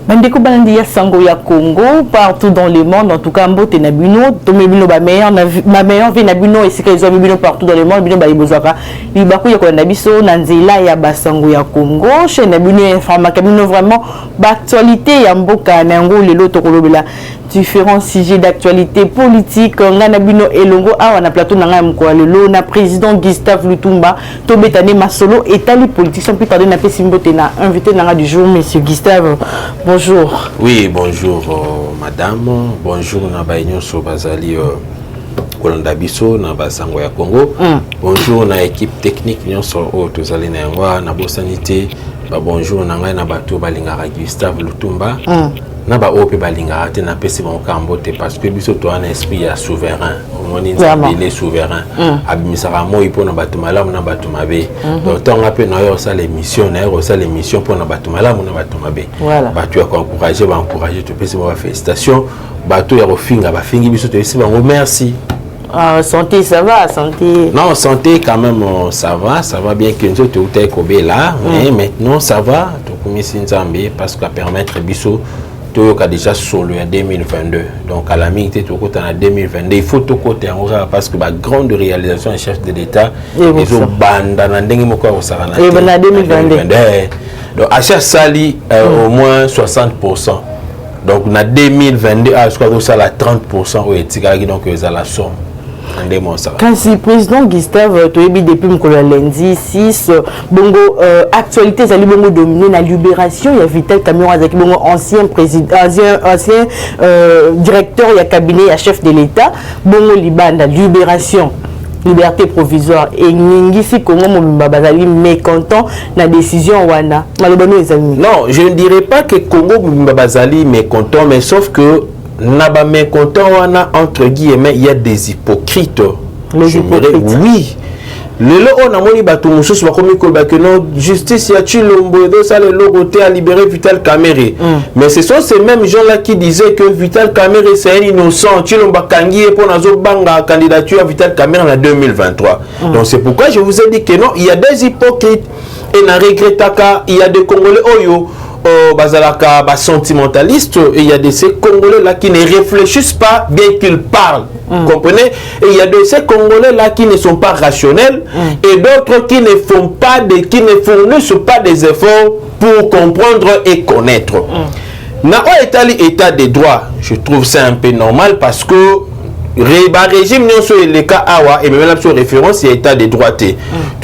Bandeko balandi ya sango ya Congo partout dans le monde, en tout cas mbote na bino to mebino ba meilleur vie na bino esika ezo mebino partout dans le monde bino ba ibozaka libaku ya kolanda biso na nzela ya basango ya Congo chez na bino informaka bino vraiment ba actualité ya mboka na ngo lelo to kolobela différents sujets d'actualité politique ngana bino elongo awa na plateau na ngam ko lelo na président Gustave Lutumba to betane masolo etali politique sans plus tarder na pesi mbote na invité na du jour monsieur Gustave. Bonjour. Oui, bonjour madame. Bonjour Nabaïnyo Sobazali Kolanda Biso na basango ya Congo. Bonjour na équipe technique nyonso o tozali na ngwa na bosanité. Ba bonjour na ngai na bato balingaka Gustave Lutumba. Na ba ope balingaka te na pesi mon kambote parce que biso to un esprit ya souverain. On est souverain. Abimisaka moi pour na bato malamu na bato mabe. Donc tant ngape na yo ça l'émission na yo ça l'émission pour na bato malamu na bato mabe. Bato ya encourager ba encourager to pesi ba félicitations. Bato ya rofinga ba fingi biso to esi ba merci. Santé, ça va, santé. Non, santé quand même, ça va bien que nous sommes tous là, mais maintenant ça va, parce qu'à permettre Bissot, tout a déjà solo en 2022. Donc à la minute, tout en 2022, il faut tout côté parce que la grande réalisation du chef de l'État, ils ont bandé dans 2022. Donc à chaque sali, au moins 60%. Donc en 2022, je crois que ça a 30%, donc ils ont la somme. Quand si président Gustave Toyebi depuis le lundi 6 bongo actualité ça bongo dominé la libération il y a Vital Kamerhe avec bongo ancien président ancien directeur il y a cabinet il y a chef de l'État bongo libanda libération liberté provisoire et n'ingisi Congo mobimba bazali mécontent la décision wana malobano ezali. Non, je ne dirais pas que Congo mobimba bazali mécontent mais sauf que Naba mécontent entre guillemets il y a des hypocrites. Les hypocrites. Oui. Le lot on a moni bato mususu bakomi ko ba que non justice ya Chilombo do ça le logoté à libérer Vital Kamerhe. Mais ce sont ces mêmes gens là qui disaient que Vital Kamerhe c'est un innocent. Chilombo kangi pour nazo banga candidature à Vital Kamerhe en 2023. Donc c'est pourquoi je vous ai dit que non, il y a des hypocrites et na regrettaka, il y a des Congolais oyo bazalaka bas sentimentaliste et il y a de ces Congolais là qui ne réfléchissent pas bien qu'ils parlent. Comprenez? Et il y a de ces Congolais là qui ne sont pas rationnels et d'autres qui ne font pas qui ne fournissent pas des efforts pour comprendre et connaître. Na état de droit, je trouve ça un peu normal parce que régime non sur les cas awa et même sur référence il y a état de droit. Tu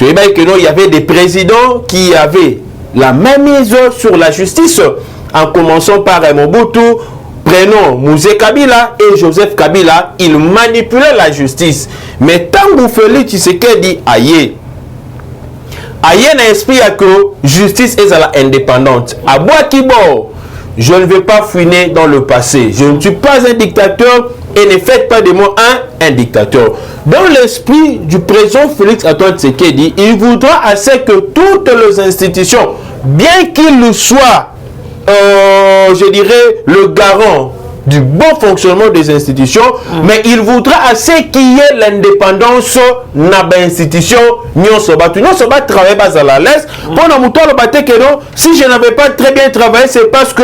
vois que non il y avait des présidents qui avaient la même mise sur la justice, en commençant par Mobutu, prenons Mouzé Kabila et Joseph Kabila, ils manipulaient la justice. Mais tant que Félix Tshisekedi aïe n'a esprit que justice est à la indépendante. À Boakibo, je ne vais pas fouiner dans le passé. Je ne suis pas un dictateur et ne faites pas de moi un dictateur. Dans l'esprit du président Félix Antoine Tshisekedi, il voudra assez que toutes les institutions, bien qu'il soit, je dirais, le garant du bon fonctionnement des institutions, mais il voudra assez qu'il y ait l'indépendance dans les institutions. Nous sommes travailler à la laisse. Pour nous que non, si je n'avais pas très bien travaillé, c'est parce que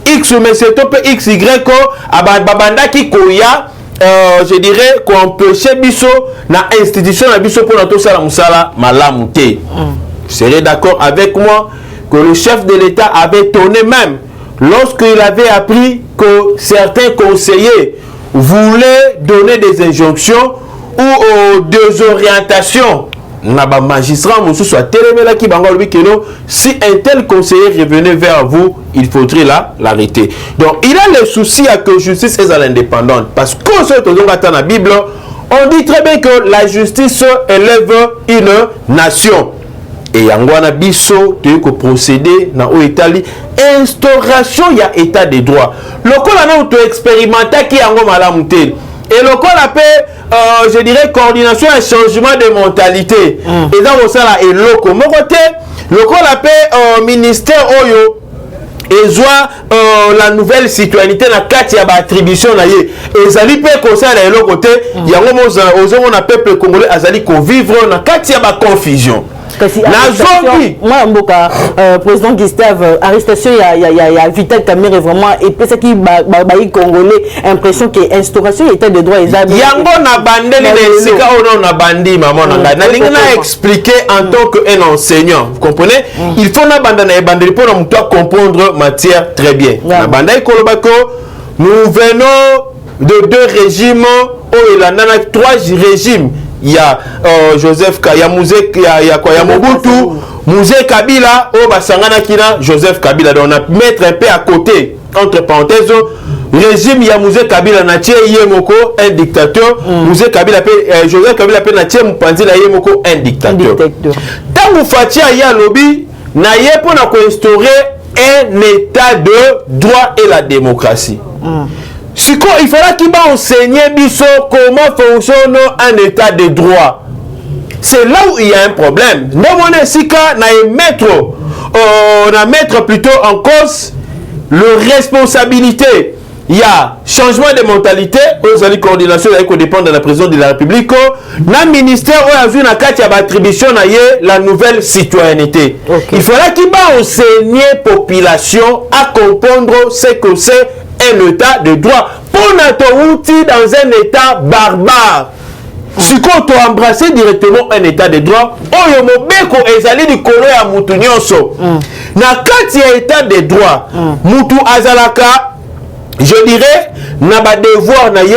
X, mais c'est top X, Y, babanda qui koya, je dirais qu'on empêche biso na institution na biso pour notre sala musala malamute. Vous serez d'accord avec moi que le chef de l'État avait tourné même lorsqu'il avait appris que certains conseillers voulaient donner des injonctions ou des orientations. Naba magistrat monsieur soit télémela qui bango lui que non si un tel conseiller revenait vers vous il faudrait l'arrêter. Donc il a le souci à que justice est à l'indépendante parce que ce que dans la Bible on dit très bien que la justice élève une nation et yangwana biso tu que procéder dans au Italie instauration il y a état de droit le col a auto expérimenter qui yango malamu te et le col appelle je dirais coordination et changement de mentalité et dans ça et loco mon côté le col appelle ministère oyo et soit la nouvelle citoyenneté na kati ya ba attribution na ye ezali pe conseil na l'autre côté yango on a peuple congolais azali ko vivre na kati ya ba confusion moi mboka président Gustave arrestation ya Vital Kamerhe vraiment et peut-être qui baï congolais impression que instauration état de droit exact yango na bandeli na sika ono na bandi maman na lingi na expliquer en tant que un enseignant vous comprenez il faut na banda na bandeli pour na muto comprendre matière très bien na banda ikolobako nous venons de deux régimes oh il y a trois régimes il y a Joseph il y a Mobutu Mouzé Kabila oh basangana kina Joseph Kabila donc on a mettre un peu à côté entre parenthèses régime ya Mouzé Kabila na tie yemoko un dictateur Mouzé Kabila pe Joseph Kabila pe na tie mpanzi na yemoko un dictateur tangu fatia ya lobby na ye pour na instaurer un état de droit et la démocratie il faudra qu'il va enseigner biso comment fonctionne un état de droit. C'est là où il y a un problème. Dans mon esika, on a mettre plutôt en cause la responsabilité. Il y a changement de mentalité, aux alliés coordination qui dépend de la présidence de la République. Dans le ministère, on a vu l'attribution de la nouvelle citoyenneté. Il faudra qu'il va enseigner la population à comprendre ce que c'est un état de droit. Pour notre outil dans un état barbare. Si tu as embrassé directement un état de droit, oyo mobeko ezali likolo ya mutu nyonso. Na kati ya état de droit, mutu azalaka, je dirais, na ba devoir na ye,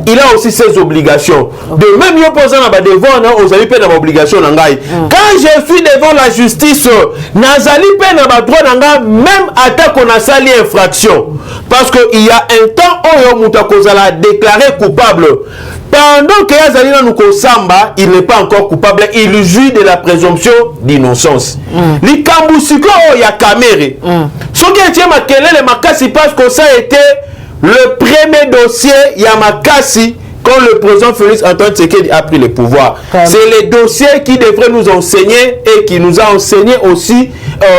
il a aussi ses obligations. De même yo posant na ba devoir na ozali pe na ba obligation na ngai. Quand je suis devant la justice, nazali pe na ba droit na nga même ata qu'on a sali infraction. Parce que il y a un temps oyo mutu akozala déclaré coupable. Pendant que Yazalina Nukosamba, il n'est pas encore coupable, il jouit de la présomption d'innocence. Les Kambusiko ya Kamerhe. Ce qui est le Makasi parce que ça a été le premier dossier Yamakasi quand le président Félix Antoine Tshisekedi a pris le pouvoir. C'est le dossier qui devrait nous enseigner et qui nous a enseigné aussi,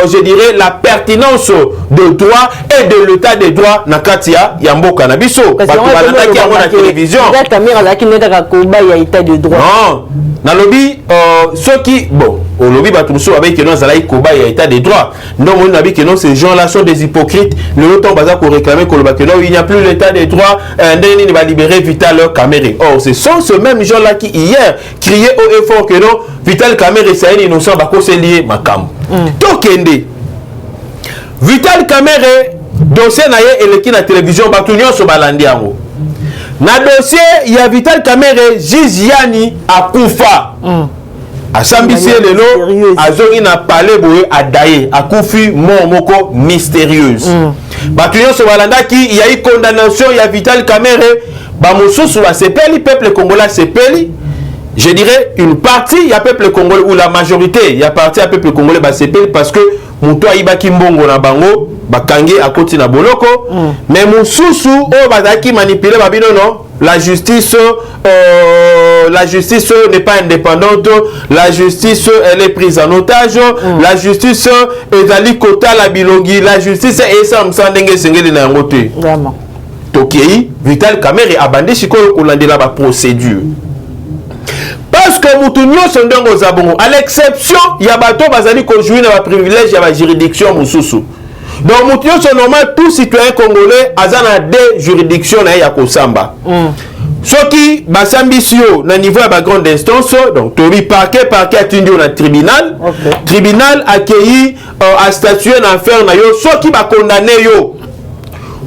je dirais, la pertinence de droit et de l'état de droit na katia Yambo Kanabiso. Parce que la télévision. Non, dans le lobby, ceux qui, bon, au lobby, avec que nous allons koba y a état de droit. Non, on a dit que non, ces gens-là sont des hypocrites. Le temps bazar pour réclamer que il n'y a plus l'état de droit. Il va libérer Vital Kamerhe. Or, ce sont ces mêmes gens-là qui hier criaient haut et fort que non, Vital Kamerhe c'est un innocent, bako c'est lié makam. Tokende. Vital Kamerhe dossier na ye eleki na télévision batunyo so balandi yango. Na dossier il y a Vital Kamerhe Jiziani akufa. Asambisi lelo azongi na palais boye adaye akufi moko mystérieuse. Batunyo so balanda ki il y a eu condamnation il y a Vital Kamerhe ba mosusu ba sepeli peuple congolais sepeli. Je dirais une partie il y a peuple congolais ou la majorité il y a partie à peuple congolais ba sepeli parce que muto aibaki mbongo na bango bakangi akoti na boloko mais mususu o bazaki manipuler babino non la justice n'est pas indépendante, la justice elle est prise en otage, la justice est ali kota la bilongi, la justice est sam sandenge sengeli na ngote. Vraiment. Tokei Vital Kamerhe abandi sikolo kolandela ba procédure. Parce que mutunyo sondongo zabongo à l'exception ya bato bazali ko jouir na ba privilège ya ba juridiction mususu. Donc mutunyo son normal tout citoyen congolais azana deux juridictions na ya kosamba. Soki basambisio na niveau ya ba grande instance donc tori parquet atindio na tribunal tribunal accueilli a statuer na affaire na yo soki ba condamné yo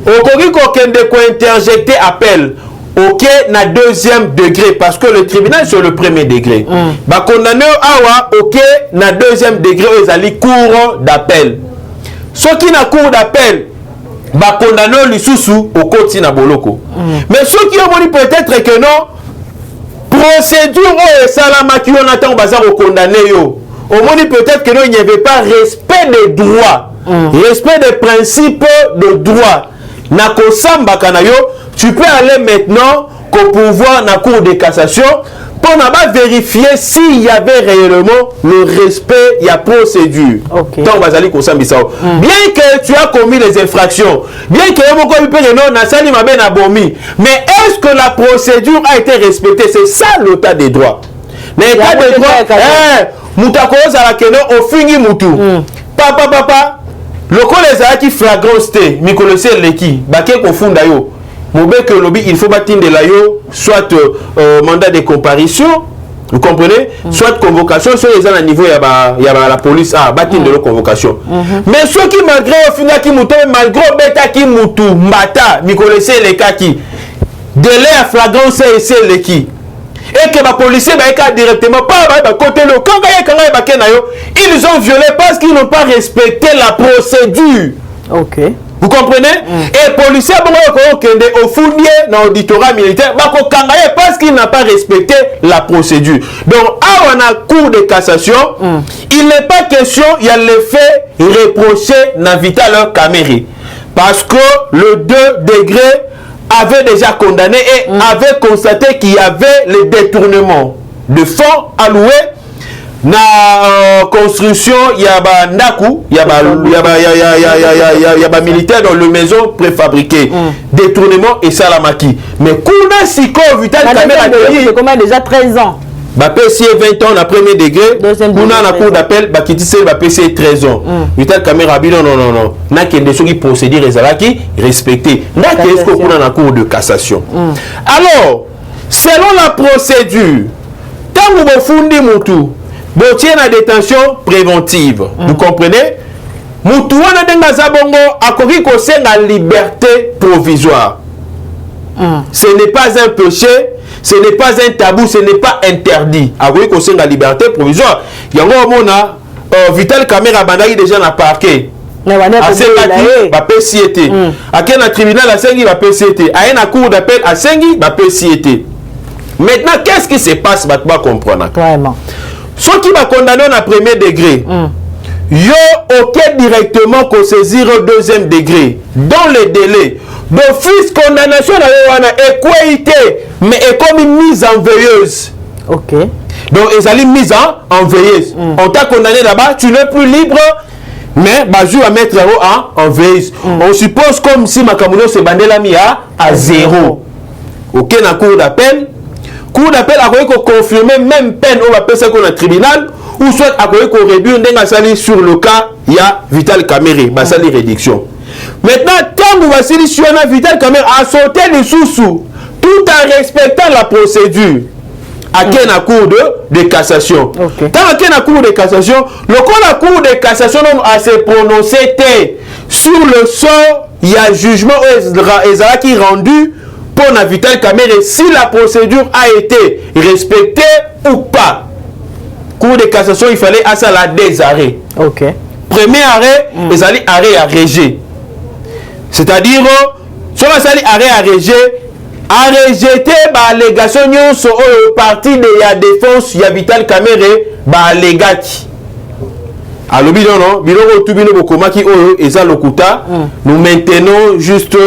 okoki kokende ko interjecter appel ok na deuxième degré parce que le tribunal sur le premier degré ba condamné awa ok na deuxième degré ezali cour d'appel soki na cour d'appel ba condamné lisusu okoti na boloko mais ceux qui ont peut-être que non procédure o salamaki on attend bazar au condamné yo au moins peut-être que non il n'y avait pas respect des droits respect des principes de droit na kosamba kana yo tu peux aller maintenant qu'au pouvoir na cour de cassation pour vérifier s'il y avait réellement le respect il y a procédure. Donc bazali kosambisa. Bien que tu as commis les infractions, bien que moko non na sali mabe na bomi, mais est-ce que la procédure a été respectée? C'est ça l'état des droits. L'état des droits Moutako zala keno au fingi mutu. Papa. Loko les qui flagrance te, mikolose leki, baké confunda yo. Moube que lobby il faut bâtir de la yo, soit mandat de comparution. Vous comprenez? Soit convocation, soit les gens à niveau, il y a la police, bâtir de la convocation. Mais ceux qui, malgré au final, qui mouton, malgré bêta qui moutou, mbata, mi connaissez les cas qui, délai à flagrance, c'est les qui. Et que les policiers, directement, pas côté le quand ils ont violé parce qu'ils n'ont pas respecté la procédure. Ok. Vous comprenez? Et les policiers au fournier dans l'auditorat militaire parce qu'il n'a pas respecté la procédure. Donc, à la cour de cassation, il n'est pas question, il y a l'effet reproché dans Vital Kamerhe. Parce que le 2 degrés avait déjà condamné et avait constaté qu'il y avait le détournement de fonds alloués. Na construction, il y a Ndaku, il y a militaire dans le maison préfabriquée. Détournement et salamaki. Mais Kouna Siko Vital Kamerhe comment déjà 13 ans. PC 20 ans na premier degré. Kouna na cour d'appel Bakitise PC 13 ans. Vital Kamerhe non. Na kende soki procédure ezalaki respecté. Na qu'est-ce que Kouna na cour de cassation. Alors, selon la procédure, tant vous fundi mutu Botier na détention préventive. Vous comprenez? Moutouana denga zabongo akoki kosenga liberté provisoire. Ce n'est pas un péché, ce n'est pas un tabou, ce n'est pas interdit. Akoki kosenga liberté provisoire. Yango mona Vital Kamerhe bandaki déjà na parquet. Asengi ba PCT. Ake na tribunal asengi ba PCT. Aye na cour d'appel asengi ba PCT. Maintenant qu'est-ce qui se passe ba comprendre? Vraiment. Ceux qui va condamner en premier degré, yo ok directement qu'on saisir au deuxième degré dans les délais d'office condamnation est équité mais est comme une mise en veilleuse. Ok. Donc ils allaient mise en veilleuse. On t'a condamné là-bas, tu n'es plus libre, mais Bazou va mettre en veilleuse. On suppose comme si Makamuno se bandait la mis à 0. Ok, dans la cour d'appel. Cour d'appel a confirmé même peine au appel qu'on a tribunal ou soit a réduire sur le cas il y a Vital Kamerhe basali réduction. Maintenant tant que Vassili Suana Vital Kamerhe a sauté les sous-sous tout en respectant la procédure à quelle cour de cassation. Tant que la cour de cassation, le cas la cour de cassation a se prononcé sur le sort il y a jugement qui rendu pour la Vital Kamerhe si la procédure a été respectée ou pas. Cour de cassation, il fallait à ça la des arrêts. Ok. Premier arrêt, les alliés arrêt à réger. C'est-à-dire, sur les arrêt à réger, à rejeter l'allégation sur le parti de la défense, il y a Vital Kamerhe, l'allégati. Alors, nous maintenons juste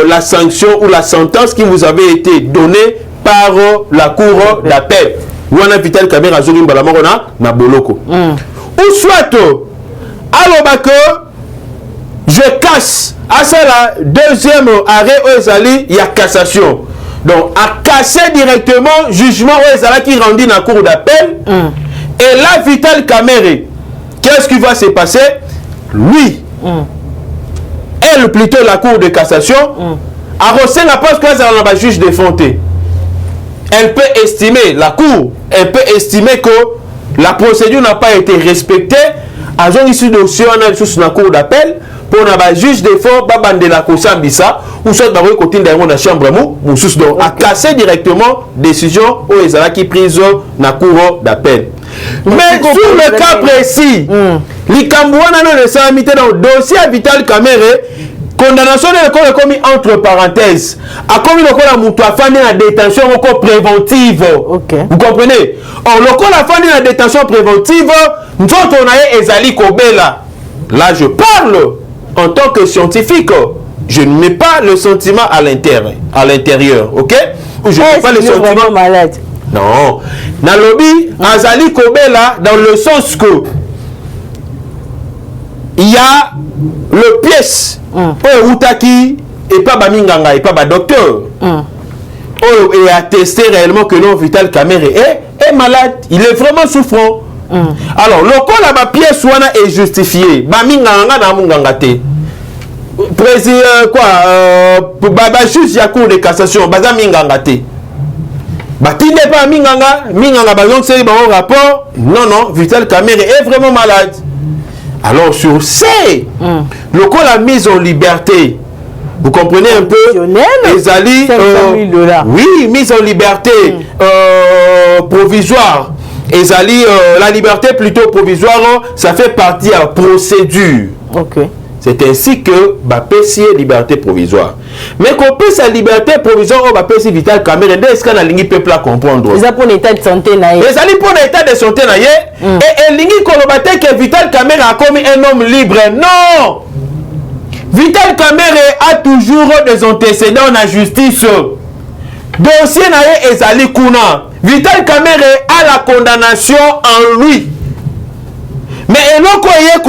la sanction ou la sentence qui vous avait été donnée par la cour d'appel. Ou Vital Kamerhe na boloko. Ou soit, alors je casse. À ça, la deuxième arrêt il y a cassation. Donc, à casser directement, jugement qui rendit dans la cour d'appel. Et là, Vital Kamerhe, qu'est-ce qui va se passer? Lui, elle plutôt la cour de cassation, a reçu la poste que la juge de Fonté. Elle peut estimer, la cour, elle peut estimer que la procédure n'a pas été respectée. Agent issu de sur la cour d'appel pour la juge de fonds, de la Kosambisa, ou soit dans le côté de la chambre, donc à casser directement décision où ils ont prise dans la cour d'appel. Mais sur le cas précis, les Cambouana ne sont mis dans le dossier Vital Kamerhe, condamnation de l'école est commis entre parenthèses. A commis l'école à Moutoua Fani en détention préventive. Vous comprenez? Or, l'école a Fani en détention préventive, nous on a Ezali Kobela. Là, je parle en tant que scientifique. Je ne mets pas le sentiment à l'intérieur. Ok? Ou je ne mets pas le sentiment malade. Non. Dans le lobby, Ezali Kobela, dans le sens que il y a le pièce pour Outaki et pas Baminganga et pas docteur. Et attester réellement que non Vital Kamerhe est malade. Il est vraiment souffrant. Alors lokola ba pièce wana est justifié ba minganga na munganga te président quoi ba juge ya cour de cassation baza minganga te batinde pas minganga bazon c'est bon rapport non Vital Kamerhe est vraiment malade. Alors sur ces lokola mise en liberté, vous comprenez un peu, les alliés oui, mise en liberté provisoire. Les alliés la liberté plutôt provisoire, ça fait partie à procédure. OK. C'est ainsi que Bapesi liberté provisoire. Mais qu'on peut sa liberté provisoire au Bapesi Vital Kamerhe, est-ce qu'on a l'ingé peuple à comprendre? Les pour l'état de santé naïe. Les alliés pour l'état de santé naïe. Et l'ingé kolobate que Vital Kamerhe a commis un homme libre. Non! Vital Kamerhe a toujours des antécédents dans la justice. Dossier naïe et Zali Kuna. Vital Kamerhe a la condamnation en lui. Mais il y a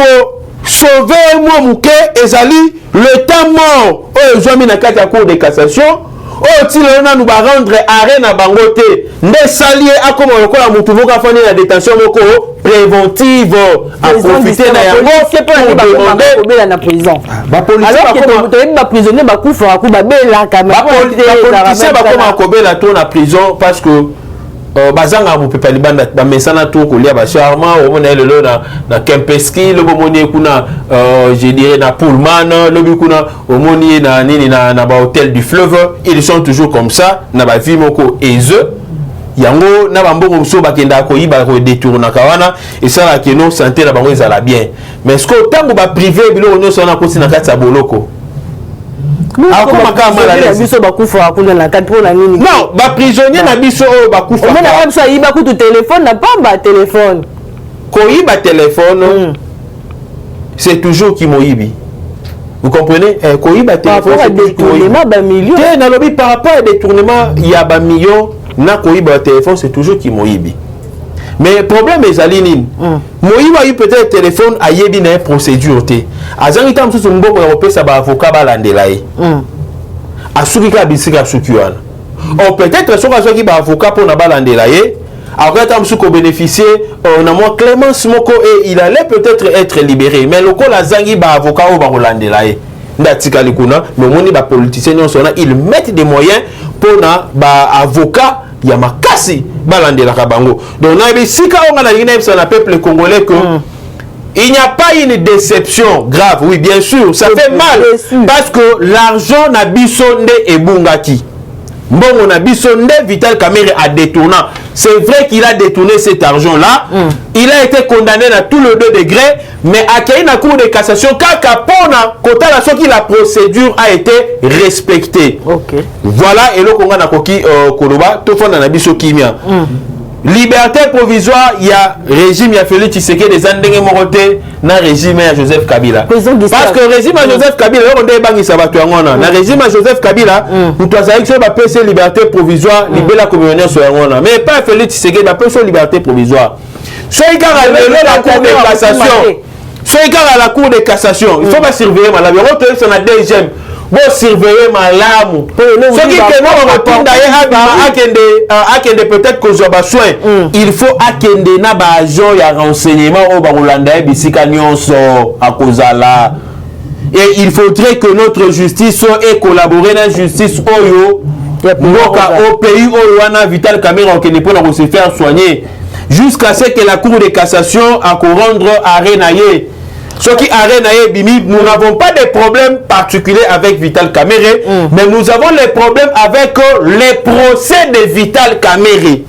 sauver moi mouké ezali le temps mort oh zomi na kati ya cour de cassation oh tilona nous va rendre arrêt na bangote nde salier akoma lokola mutu voka fani na détention moko préventive à profiter na yango pour demander na prison ba policier alors que ba prisonnier ba kufa ku ba bela kamera ba policier ba koma kobela to na prison parce que bazanga mopepa libanda bamesana to kolia bacharma omona lelo na Kempeski lobo moni kuna je dirais na Pullman lobi kuna omoni na nini na ba hôtel du fleuve, ils sont toujours comme ça na ba vie moko eze yango na bambongo mso bakenda ko yiba ko détourna kawana et ça la keno santé na bango ezala bien mais ce que tango ba privé biloko nyonso na kosi na kati ya boloko. Non, ba prisonnier na biso o ba kufa. On a ça yiba ku téléphone na pas ba téléphone. Ko yiba téléphone c'est toujours qui moyibi. Vous comprenez? Ko yiba téléphone c'est détournement ba million. Té na lobi par rapport à détournement il y a ba million na ko yiba téléphone c'est toujours qui moyibi. Mais le problème est Zalinine. Moïba a eu peut-être téléphone à yebi na procédure té. Azangi tam sous mbongo na opesa ba avocat ba landelaye. Asuki ka bisika sukiwana. Ou peut-être soka soki ba avocat pour na ba landelaye. Après tam sous ko bénéficier na moi Clémence Moko et il allait peut-être être libéré. Mais loko la zangi ba avocat ou ba landelaye. Ndatika likuna, mais moni ba politicien nyonsona ils mettent des moyens pour na ba avocat ya makasi balandela kabango. Donc na bisika on a l'ingénieur sur le peuple congolais que il n'y a pas une déception grave. Oui, bien sûr, ça fait mal parce que l'argent na bisonde et bungaki. Bon, on a bisonde Vital Kamerhe a détourné. C'est vrai qu'il a détourné cet argent-là. Il a été condamné à tout le 2 degrés, mais à la cour de cassation, la procédure a été respectée. Okay. Voilà, et le Congo na koki koloba, tout fond na biso kimia. Liberté provisoire, il y a régime, il y a Félix Tshisekedi des Andenge Moroté, na régime à Joseph Kabila. Parce que régime à Joseph Kabila, on est bangi sabatu angona. Na régime à Joseph Kabila, nous doit savoir que ça va passer liberté provisoire, libérer la communauté sur angona. Mais pas Félix Tshisekedi, va passer liberté provisoire. Soit il à la cour de cassation. Soit il à la cour de cassation. Il faut pas surveiller malade. On retrouve sur la deuxième. Bon surveiller malamu ce qui que nous retourne d'ailleurs peut-être que j'ai besoin il faut akende na ba agent ya renseignement au Barolanda bisika nyonso akozala et il faudrait que notre justice ait collaboré dans la justice oyo au pays oyo wana Vital Kamerhe okende pour se faire soigner jusqu'à ce que la cour de cassation a rendre arrêt naie. Ce qui arrête Bimi, nous n'avons pas de problèmes particuliers avec Vital Kamerhe, mais nous avons les problèmes avec les procès de Vital Kamerhe.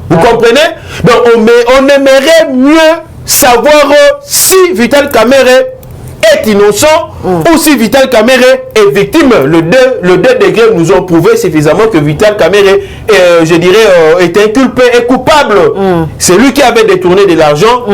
Vous comprenez? Donc on aimerait mieux savoir si Vital Kamerhe est innocent ou si Vital Kamerhe est victime. Le 2 degrés nous ont prouvé suffisamment que Vital Kamerhe je dirais est inculpé et coupable. C'est lui qui avait détourné de l'argent.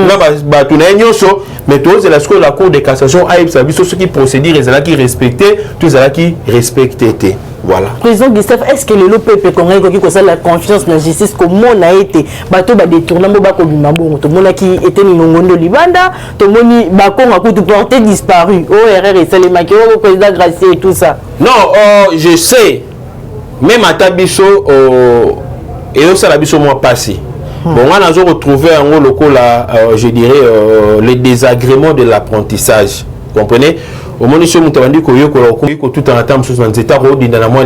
Mais tous c'est la cour de cassation a eu ce qui procédure qui respectait tout ça qui respectait. Voilà. Président Gustave, est-ce que le peuple congolais qui a la confiance dans la justice comme on a été bateau ba détournement ba ko bimabongo to mona qui était nongondo libanda to moni ba ko a tout porté disparu ORR et Salema qui au président Gracier et tout ça. Non, je sais même à Tabiso et au Salabiso moi passé. Bon, on a retrouvé en gros je dirais les désagréments de l'apprentissage. Vous comprenez? Au moment où on a dit que tout en attendant sur un état où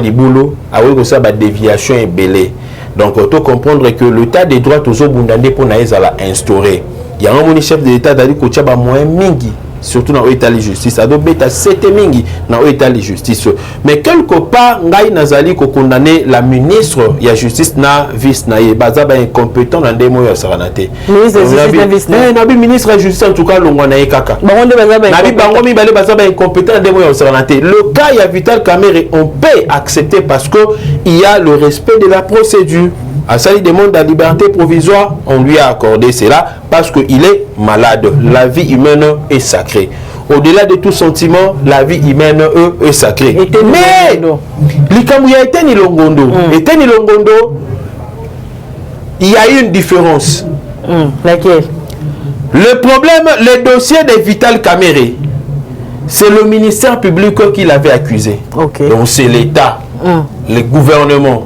libolo a eu ça ba déviation et belé. Donc on doit comprendre que l'état des droits toujours bundandé pour naïs à la instaurer. Il y a un chef de l'état d'aller que tchaba moins mingi. Surtout dans l'état de justice, ado beta c'était mingi dans l'état de justice. Mais quelque part, ngai nazali ko condamner la ministre ya justice na vice na ye bazaba incompétent dans des mots ya saranate. Ministre de justice na vice na. Na bi ministre de justice en tout cas longwa na ye kaka. Bango bazaba. Na bi bango mi balé bazaba incompétent dans des mots ya saranate. Le cas ya Vital Kamerhe on peut accepter parce que il y a le respect de la procédure. À ça, il demande la liberté provisoire, on lui a accordé cela parce qu'il est malade. La vie humaine est sacrée. Au-delà de tout sentiment, la vie humaine est sacrée. Mais, l'Ikamouya était ni Longondo. Il y a eu une différence. Laquelle? Le problème, le dossier de Vital Kamerhe, c'est le ministère public qui l'avait accusé. Okay. Donc c'est l'État. Le gouvernement,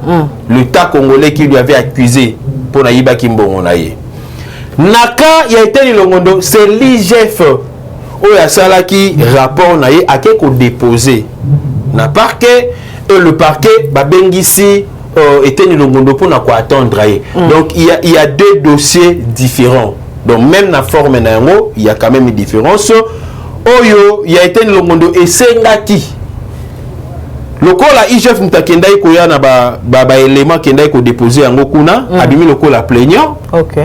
l'État congolais qui lui avait accusé pour Naïba Kimbongonaye. Naka, il y a été l'Ongondo, c'est l'IGF. Où a ça qui rapport naïe à quelque déposé. Na parquet, et le parquet, Babengisi, était l'Ongondo pour n'a quoi attendre. Donc il y a deux dossiers différents. Donc même la forme il y a quand même une différence. Oyo, il y a été l'Ongondo et Sengati. Lokola IGF mutakenda iko ya na ba élément kenda iko déposer yango kuna abimi lokola plaignant. OK.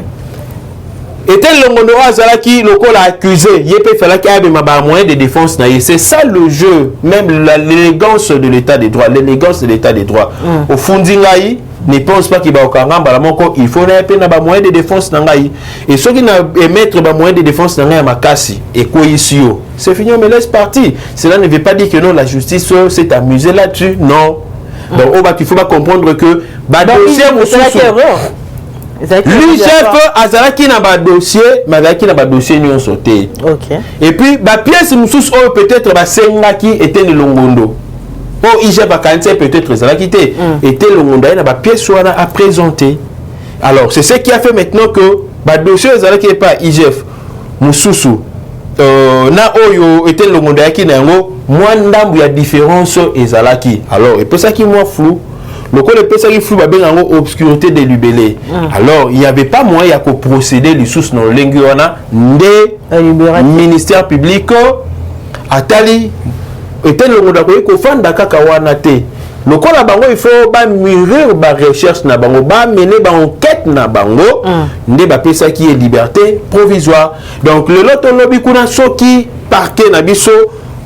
Était longondo azalaki lokola accusé, yepé falaki abima ba moyen de défense na c'est ça le jeu, même l'élégance de l'état des droits, l'élégance de l'état des droits. Au fundingai ne pense pas qu'il va au kangamba la moko il faut na ba moyen de défense na ngai et ceux qui na émettre ba moyen de défense na ngai makasi et quoi ici c'est fini on me laisse partir. Cela ne veut pas dire que non la justice s'est amusée là-dessus, non. Donc on va qu'il faut pas comprendre que ba dossier l'IGF azalaki na ba dossier mazalaki na ba dossier nyon sauté. OK. Et puis ba pièce mususu peut-être ba sengaki était le longondo. Oh, IGF a peut-être ça quitté. Était le monde a pièce à présenter. Alors, c'est ce qui a fait maintenant que le dossier qui n'est pas IGF, Moussousou, na oyo était le monde qui n'a moins d'ambu ya différence et zalaki. Alors, et pour ça qui est moins flou. Le coup de ça qui flou, il obscurité délibérée. Alors, il n'y avait pas moyen de procéder les sources dans le ministère public Atali. Était le monde qui fan d'akaka wana te. Le kola bango il faut ba mûrir ba recherche na bango ba mener ba enquête na bango ndé ba pesa qui est liberté provisoire. Donc le loto lobi kuna soki parquet na biso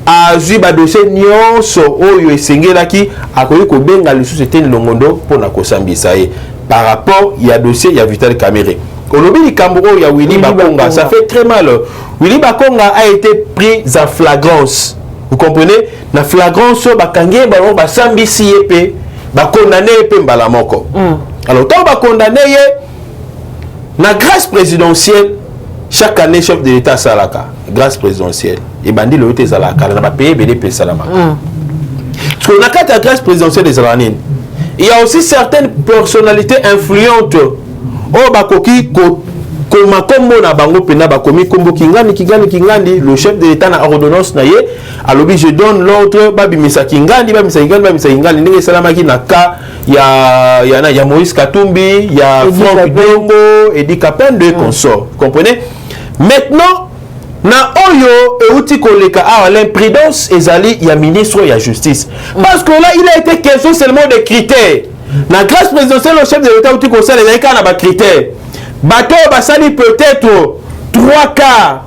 a ju ba dossier nyonso oyo esengelaki akoyi ko benga le société longondo pona ko sambisa ye par rapport il y a dossier il y a Vital Kamerhe. Olobi likambo ya Willy Bakonga ça fait très mal. Willy Bakonga a été pris en flagrance. Vous comprenez? Na flagrance bakangé ba ba sambisi yepé ba condamné yepé mbala moko. Alors tant ba condamné ye na grâce présidentielle chaque année chef de l'état salaka grâce présidentielle et bandi le était salaka na ba payer BDP salama. Parce qu'on a quatre grâce présidentielle des années. Il y a aussi certaines personnalités influentes oh bakoki Koma kombo na bango pena ba komi kombo kingandi le chef de l'état na ordonnance na ye alobi je donne l'ordre ba bimisa kingandi ndenge salamaki na ka ya Moïse Katumbi ya Franck Dongo et Dikapende de consort. Comprenez? Maintenant na oyo euti koleka a l'imprudence ezali ya ministre ya justice parce que là il a été question seulement des critères. Na grâce présidentielle le chef de l'état euti conseil les cas na ba critères. Bateau basali peut-être 3 quarts.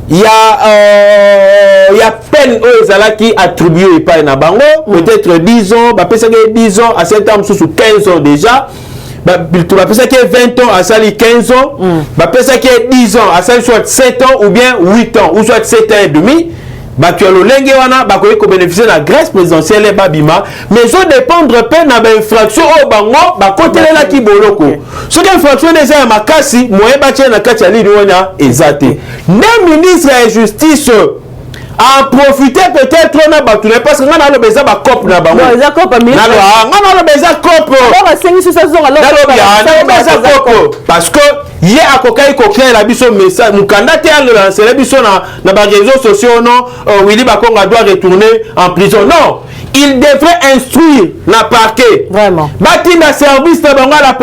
Il y a peine aux Zalaki attribué par Nabango, peut-être 10 ans, bah peut-être 10 ans à 7 ans sous 15 ans déjà. Bah peut-être 20 ans à sali 15 ans, bah peut-être 10 ans à sali soit 7 ans ou bien 8 ans ou soit 7 ans et demi. Bah tu as le lenguewana bah qu'on bénéficier de la grâce présidentielle et babima mais ça dépendre peine na infraction au bango bah côté là qui boloko ce que infraction déjà à makasi moyen bâtir na kati ya lini wana ezate ne ministre de justice en profiter peut-être on a battu parce que on a le besoin de cop na bango non ça cop mais on a le besoin cop alors à 5 sur 6 alors parce que hier à kokai kokya la biso message mukanda te a lancé la biso na ba réseaux sociaux non Willy Bakonga doit retourner en prison non il devrait instruire la parquet vraiment batinda service de bango la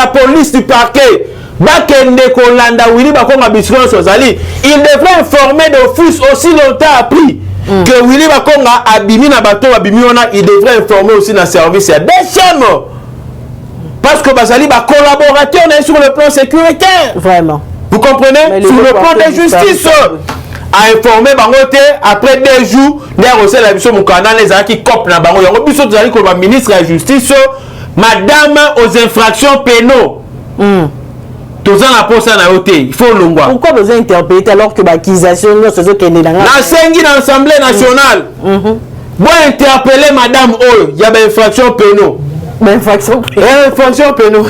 police du parquet bakende kolanda Willy Bakonga biso sozali il devrait informer d'office aussi longtemps appris que Willy Bakonga abimi na bato abimi ona il devrait informer aussi na service ya deuxième parce que bazali ba collaborateur sur le plan sécuritaire vraiment vous comprenez sur le plan de justice a informé bangote après 2 jours der aussi la biso mukana les qui cop na bango yango biso tozali ko ba ministre de la justice madame aux infractions pénaux toza na posa na yote il faut longwa pourquoi besoin interpréter alors que l'accusation non c'est ce qui est dans la sengi dans l'Assemblée nationale bon interpeller madame oyo ya ba infraction pénaux infraction pénaux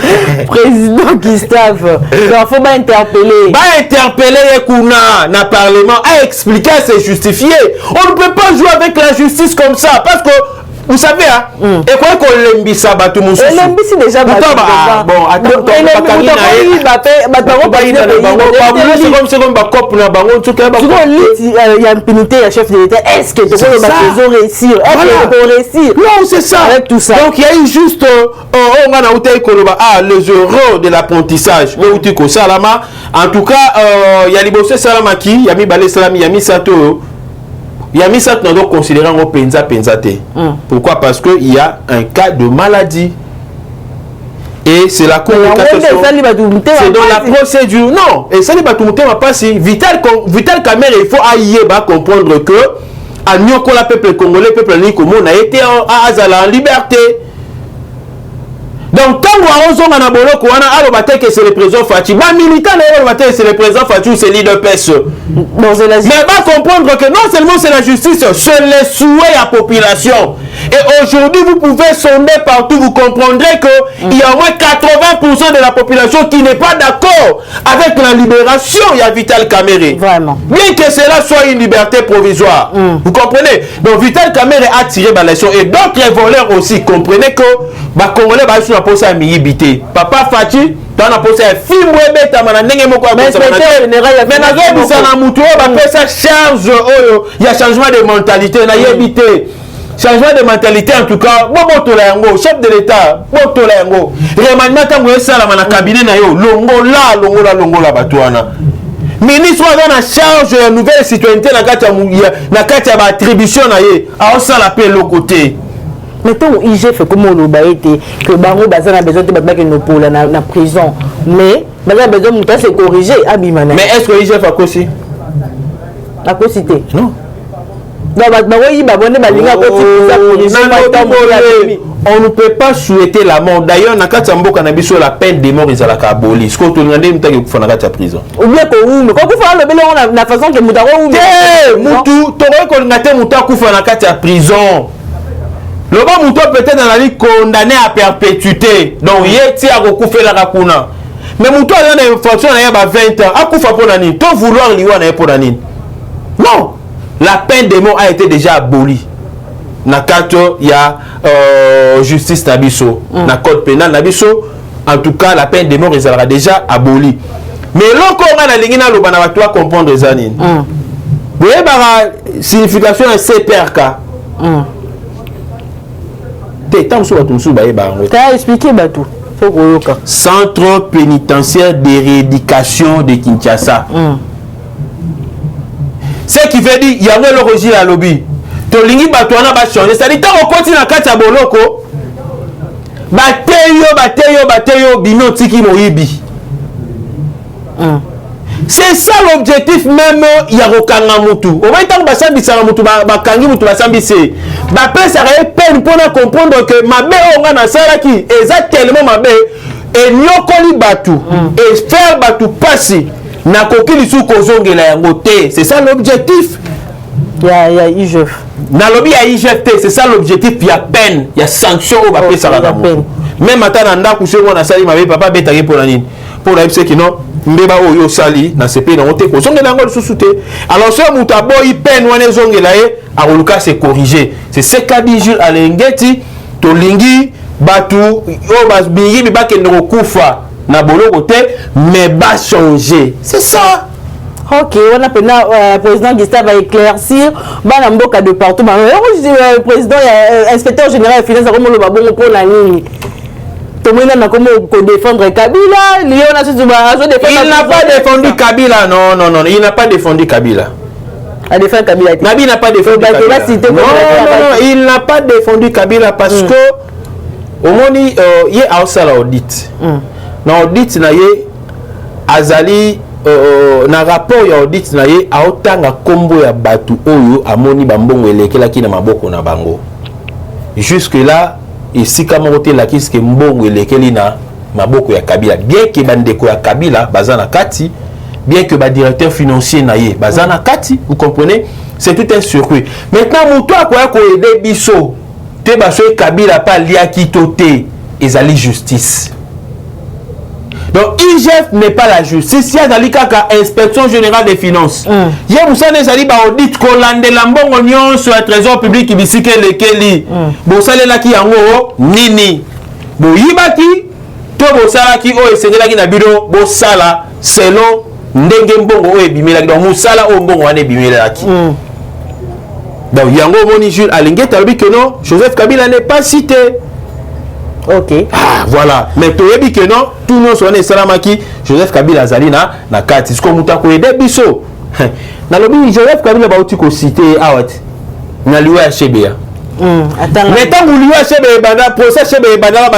président Gustave il faut pas interpeller kuna na parlement à expliquer c'est justifié on ne peut pas jouer avec la justice comme ça parce que vous savez hein et quoi qu'on lembisa batu mususu lembisi déjà bon attends c'est comme ba cop na bango tu ka ba il y a impunité à chef de l'État est-ce que tu peux réussir non c'est ça avec tout ça donc il y a eu juste on a outé koloba les euros de l'apprentissage mais outi ko salama en tout cas il y a libosse salama qui ya mi balé salami ya mi sato Yami ça nous doit considérer en penza te. Pourquoi? Parce que il y a un cas de maladie. Et c'est la communication. C'est dans la procédure. Non. Et ça n'est pas tout le temps pas si Vital Kamerhe il faut ailler comprendre que à Nyoko la peuple congolais peuple nikomo a été à Azala en liberté. Donc quand on a boloko wana alobate que c'est le président Fachi ba militant alobate c'est le président Fachi c'est leader PS mais va comprendre que non seulement c'est la justice c'est le souhait à la population et aujourd'hui vous pouvez sonder partout vous comprendrez que il y a au moins 80% de la population qui n'est pas d'accord avec la libération il y a Vital Kamerhe vraiment bien que cela soit une liberté provisoire vous comprenez donc Vital Kamerhe a tiré la leçon et d'autres voleurs aussi comprenez que ba congolais ba sur posa miyibité papa Fachi dans la posa film webeta mana ndenge moko ya posa mais na yebisa na mutu ba pesa charge oyo ya changement de mentalité na yebité changement de mentalité en tout cas botola yango chef de l'état botola yango remaniement tango esala na cabinet na yo longola batwana ministre a charge de nouvelle citoyenneté na kati ya ba attribution na ye a osala pe le côté. Mettons IGF comme on l'a été que Bango Bazan a besoin de battre nos pour la prison mais Bazan a besoin de se corriger abimana. Mais est-ce que IGF a cosé? A cosité? Non. On ne peut pas souhaiter la mort. D'ailleurs, na kati mboka na biso la peine de mort ezalaka aboli. Ce que tu ngande mutaki kufana kati ya prison. Ou bien ko mais quand vous faites le belo on a façon que mutaro ou mutu toro ko ngate mutaku kufana kati ya prison. Le bon mouton peut-être dans la vie condamné à perpétuité. Donc, il est à recouvrir la rakuna. Mais mouton a une infraction il y a 20 ans. À Koufa pour l'année. Tout vouloir lui pour l'année. Non. La peine de mort a été déjà abolie. Nakato, il y a justice Nabiso. Na code pénal Nabiso. En tout cas, la peine de mort sera déjà abolie. Mais l'on a la ligne na lobana va comprendre les années. Vous voyez la signification de CPRK. Centre pénitentiaire de rééducation de Kinshasa. Ce qui veut dire il y a un logis à lobby. Tolingi batouana ba changer. C'est-à-dire tant on continue à kati boloko. Bateyo bino tiki moyibi. C'est ça l'objectif même Yarokanga Mutu. Au moins tant que Basambi Saramutu, Bakangi Mutu Basambi c'est. Bapé ça aurait peine pour comprendre que ma belle on a ça qui exactement ma belle et nyokoli batu et faire batu passer na kokili sous kozongela yangote. C'est ça l'objectif. Il y a IGF. Na lobby ya IGF, c'est ça l'objectif. Il y a peine, il y a sanction au bapé ça la peine. Même maintenant nda coucher on a sali ma belle papa betagé pour la nine. Pour la FC qui non. mbeba oyo sali na CPI na ote ko zongela ngol susute alors ce muta boy peine wana zongela ye akoluka se corriger c'est ce qu'a dit Jules Alengeti tolingi batu o bas bingi bibakende kokufa na boloko te mais ba changer c'est ça. Ok, on a le président Gustave va éclaircir bana mboka de partout. Le président inspecteur général des finances comme le babon pour la ligne. Tout le monde a comment défendre Kabila. Il n'a pas défendu Kabila. Non, il n'a pas défendu Kabila. A défendu Kabila. Nabi n'a pas défendu Kabila. Non, il n'a pas défendu Kabila parce que au moins il y a aussi l'audit. Dans l'audit, il y a Azali. Na rapport ya audit na ye aotanga kombo ya batu oyo amoni bambongo elekelaki na maboko na bango jusque là esika moko te lakisi ke mbongo elekeli na maboko ya Kabila bien que bandeko ya Kabila bazana kati bien que ba directeur financier na ye bazana kati vous comprenez c'est tout un circuit maintenant muto akoya ko aider biso te baso Kabila pa liaki toté ezali justice. Donc, IGF n'est pas la justice. Il y a l'inspection générale des finances. Il y a audit kolande lambongo nyon sur le trésor public qui bisike lekeli. Bosale la ki yango nini. Bo yibaki to bosala ki o esengela ki na biro bosala selon ndenge mbongo o ebimela ki. Donc musala o mbongo wane ebimela ki. Donc yango moni Jules Alengeti alobi que non, Joseph Kabila n'est pas cité. Ok. Ah, voilà. Mais tu as dit que non, tout le monde soit Salamaki, Joseph Kabila Zalina, na carte. Est-ce qu'on m'a dit que biso? Na lobi Joseph Kabila ba uti ko cité awat. Na liwa HBA. Mais tant que liwa HBA banda procès HBA banda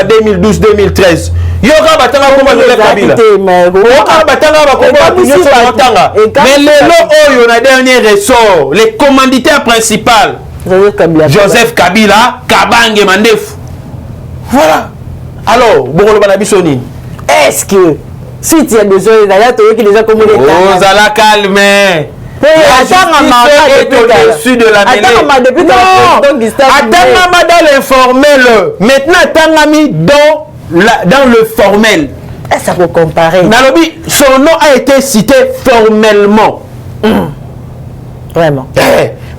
2012 2013. Yo ka batanga ko Joseph Kabila. Yo ka batanga ba ko nyonso batanga. Mais lelo oyo na dernier ressort, le commanditaire principal Joseph Kabila Kabange Mandefu. Voilà. Alors, est-ce que si tu as besoin de qui déjà commandé vous allez calmer. Au-dessus de la mêlée. Attends, dans l'informel. Maintenant, attends, dans le formel. Est-ce ça peut comparer? Nalobi, son nom a été cité formellement. Vraiment.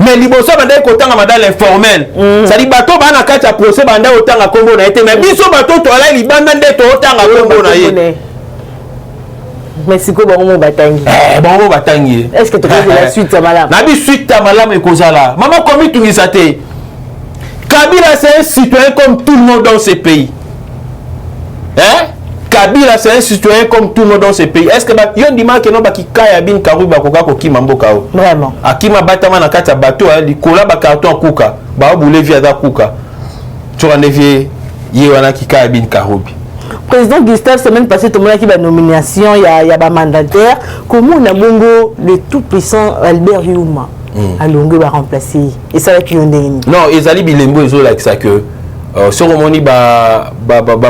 Mais liboso banda kotanga dans l'informel. Ça dit bato bana kati procès banda otanga kombo na été mais biso bato to ala libanda nde to otanga kombo na ye. Mais siko bango batangi. Bango batangi. Est-ce que tu connais la suite à malam? Na bi suite à malam e kozala. Maman komi tungisa te. Kabila c'est un citoyen comme tout le monde dans ce pays. Hein? Kabila c'est un citoyen comme tout le monde dans ce pays. Est-ce que yon dima que non baki kaya bin karuba koka ko kima mboka o? Vraiment. Akima batama na kati ya bateau li kola ba carton kuka. Ba boule via da kuka. Tu en devie ye wana ki kaya bin karubi. Président Gustave semaine passée tout le monde qui ba nomination il y a ba mandataire comment on a bongo le tout puissant Albert Youma alongo ba remplacer et ça va qui on est. Non, ezali bilembo ezo like ça que soromoni ba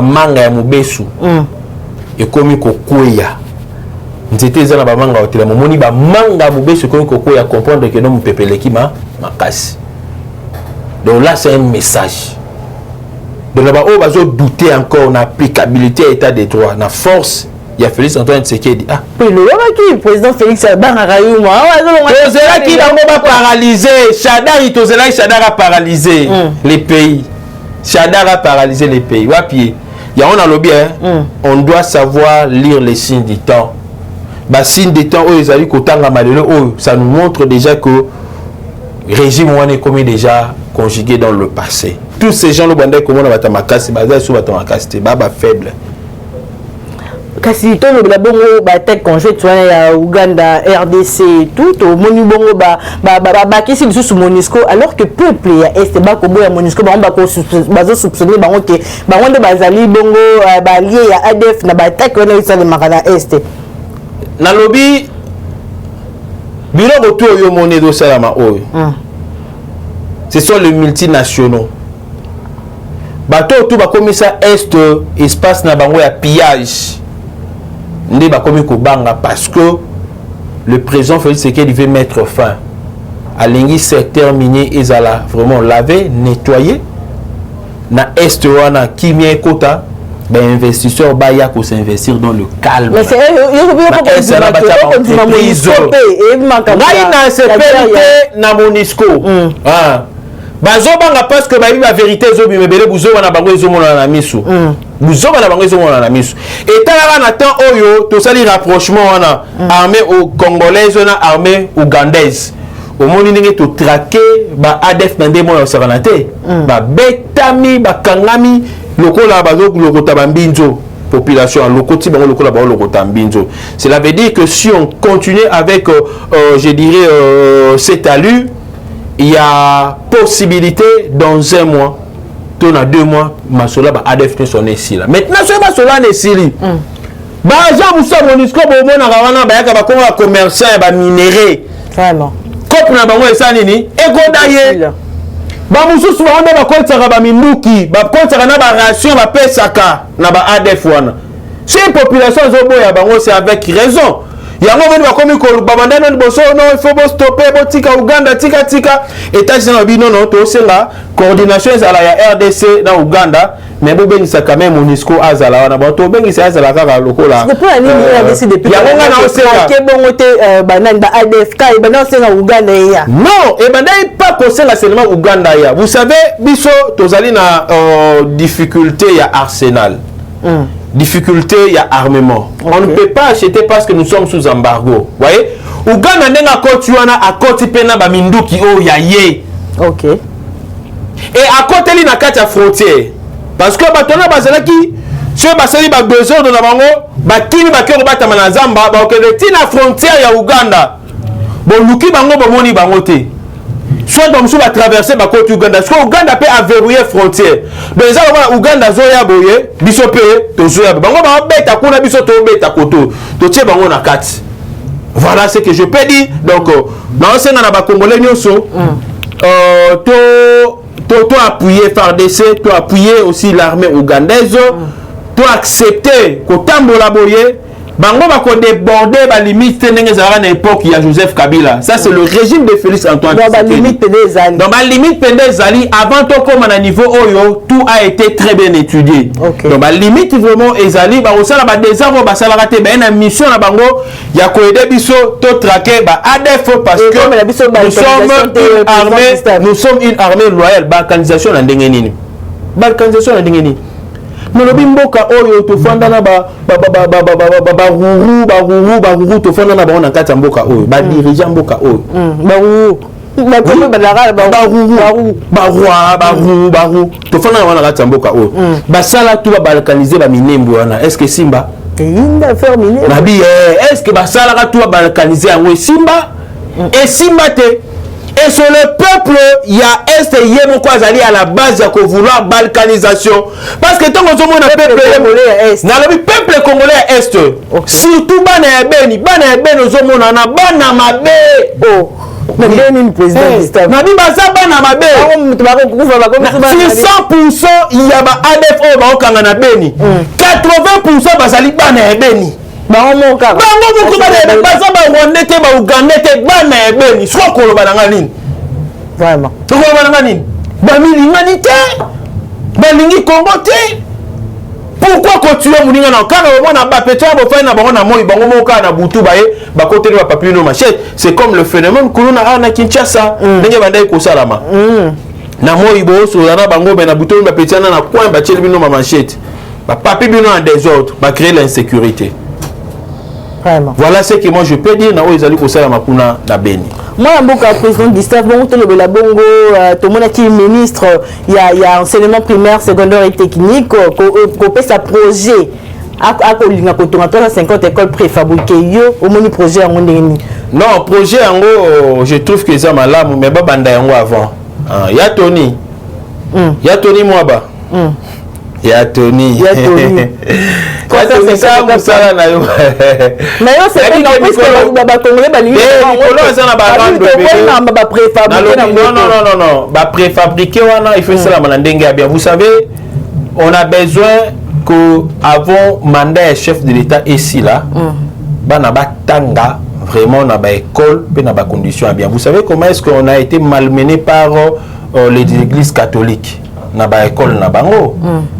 manga ya mubesu ekomi kokweya nzete eza na ba manga otela momoni ba manga mubesu ekomi kokweya comprendre que non mupepeleki makasi. Donc là c'est un message. Donc là-bas on va douter encore na applicabilité à l'état des droits na force. Il y a Félix Antoine Tshisekedi. Ah, le président Félix Bangarayuma. Tozela qui va paralyser. Chadar a paralysé les pays. Chadar a paralysé les pays. Il y a un lobby, on doit savoir lire les signes du temps. Les signes du temps, ça nous montre déjà que le régime est comme déjà conjugué dans le passé. Tous ces gens, le bandit, comment on va t'amakasser, faible. Kasi to le bongo ba tek congé tu ya Uganda RDC tout au moni bongo ba kisi bisu Monisco alors que peuple ya est ba ko boya Monisco ba ko bazo soupçonner ba que ba wonde bazali bongo ba lié ya ADF na ba tek wana isa le makana est na lobby biloko to yo moni do salama oyo ce sont les multinationaux bato tout ba komisa est espace na bango ya pillage. Parce que le président Félix Tshisekedi veut mettre fin à l'ingé secteur minier et à vraiment laver, nettoyer. Na est wana kimia kota ben investisseur baya ko s'investir dans le calme. Mais c'est na Monisco. Ah. Bazobanga parce que la vérité zobi mebele buzoba na bango ezomona na misu. Buzoba na bango ezomona na misu. Et tala na temps oyo to sali rapprochement wana armée au congolaise na armée ougandaise. Au monde ndenge to traquer ba ADF na ndemo ya saranate. Ba betami ba kangami lokola bazo lokota bambinzo population lokoti bango lokola ba lokota mbinzo. Cela veut dire que si on continue avec je dirais cette allure, il y a possibilité dans un mois, dans 2 mois, Masola va ADF son ici là. Maintenant, ce Masola n'est ici. Bah, Jean Moussa Monisco, bon, on a vraiment un commerçant et un minéré. Vraiment. Comme on a bango et ça nini, et go d'ailleurs. Bah, Moussa souvent on a compte ça va minuki, bah compte ça na ba ration va payer saka na ba ADF wana. C'est une population zobo ya bango c'est avec raison. Yango venu bakomi ko babandana boso non il faut stopper botika Uganda tika états na bino non to senga coordination ezala ya RDC na Uganda mais bo bengisa quand même Monisco azala wana ba to bengisa azala kaka lokola c'est pour la ligne RDC depuis yango na osenga ke bongo te banani ba ADF ka ba na osenga Uganda ya non et bandai pas ko senga seulement Uganda ya vous savez biso tozali na difficulté ya arsenal. Difficulté, il y a armement. Okay. On ne peut pas acheter parce que nous sommes sous embargo. Vous voyez? Ouganda n'est pas à côté pena ba minduki o ya ye. Ok. Et à côté il y a 4 frontières. Parce que batona bazala ki ceux basali ba besoin de nabango ba kini ba kero bata manazamba ba okele tina frontière ya Uganda. Bon luki bango ba moni bango te. Soit comme ça va traverser ma côte Uganda. Parce que Uganda peut verrouiller frontière. Donc ça va Uganda zoya boye, biso pe to zoya. Bango ba beta kuna biso to beta koto. To tie bango na kat. Voilà ce que je peux dire. Donc dans ce na ba congolais nyonso to appuyer FARDC, to appuyer aussi l'armée ougandaise, to accepter ko tambola boye. Bango va déborder la limite à l'époque il y a Joseph Kabila. Ça c'est le régime de Félix Antoine. Dans la limite Pendezali. Dans la limite Pendezali, avant tout comme à niveau Oyo, tout a été très bien étudié. Okay. Dans la limite vraiment Ezali, bah au sein là des armes, bah ça l'a raté, bah une mission là bango, il y a quoi aider biso, tout traquer, bah ADF parce que nous sommes une armée loyale, balkanisation la dengenini, balkanisation la dengenini. Non bimboka oyo to fanda na ba ruru to fanda na ba on kati mboka oyo ba dirigeant mboka oyo ba ruru ba comme ba ruru to fanda na kati mboka oyo ba sala tu ba balkaniser ba minembo wana est-ce que Simba inda faire minembo na bi est-ce que ba sala ka tu ba balkaniser yango Simba et Simba te. Et sur le peuple, il y a Est et Yémo quoi à la base de vouloir balkanisation. Parce que tant qu'on a un peuple congolais Est, le peuple congolais Est, surtout Bana Beni aux hommes, on a Bana Mabe. Oh, le président Gustave. Nabi Basa Bana Mabe. 100% il y a ADF au Kangana Beni. 80% Basali Bana Beni. Bango moka baza ba Rwanda te ba Uganda te bana ebeni so ko loba na nini vraiment to ko loba na nini ba milingani te ba lingi Congo te pourquoi continuer muninga na kana bona ba petra bo fa na bango na moi bango moka na butu ba ba côté ba papier no machette c'est comme le phénomène kuluna ana Kinshasa ndenge bandai ko salama na moi bo so na bango be na butu ba petra na coin ba tcheli bino ma machette ba papier bino en désordre ba créer l'insécurité. Vraiment. Voilà ce que moi je peux dire. Moi, le président Gustave Bongo, tout le bongo, tout le monde qui est ministre, il y a enseignement primaire, secondaire et technique, qu'on peut sa projet. À 50 écoles préfabriquées, au moins projet en non, projet en gros, je trouve que ça m'a là, mais pas banda en avant. Il y a Tony. Il y a Tony Mwaba. Il y a Tony. C'est ça, ça na yo. Mais yo c'est pas ba congolais ba lingi. Non, ba préfabriqué wana il faut ça la ndenge bien. Vous savez, on a besoin que avant mandat chef de l'État ici là, bana batanga vraiment na ba école pe na ba conditions bien. Vous savez comment est-ce qu'on a été malmené par les églises catholiques. na ba école na bango